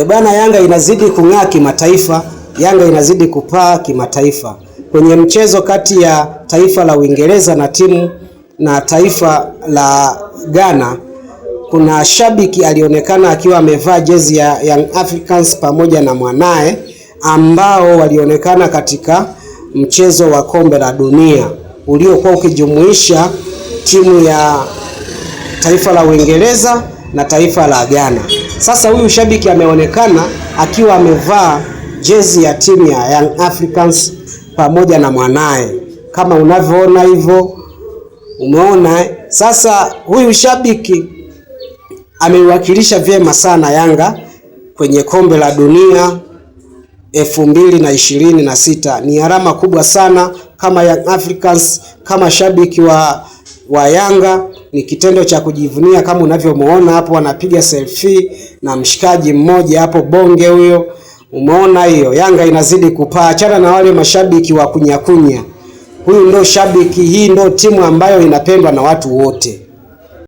Bana, Yanga inazidi kung'aa kimataifa, Yanga inazidi kupaa kimataifa. Kwenye mchezo kati ya taifa la Uingereza na taifa la Ghana, kuna shabiki alionekana akiwa amevaa jezi ya Young Africans pamoja na mwanae, ambao walionekana katika mchezo wa kombe la dunia uliokuwa ukijumuisha timu ya taifa la Uingereza na taifa la Ghana. Sasa huyu shabiki ameonekana akiwa amevaa jezi ya timu ya Young Africans pamoja na mwanae, kama unavyoona hivyo. Umeona Sasa huyu shabiki ameiwakilisha vyema sana Yanga kwenye kombe la dunia 2026. Ni alama kubwa sana kama Young Africans, kama shabiki wa Yanga, ni kitendo cha kujivunia. Kama unavyomuona hapo, wanapiga selfie na mshikaji mmoja hapo, bonge huyo. Umeona hiyo? Yanga inazidi kupaa. Achana na wale mashabiki wa kunyakunya. Huyu ndo shabiki, hii ndo timu ambayo inapendwa na watu wote.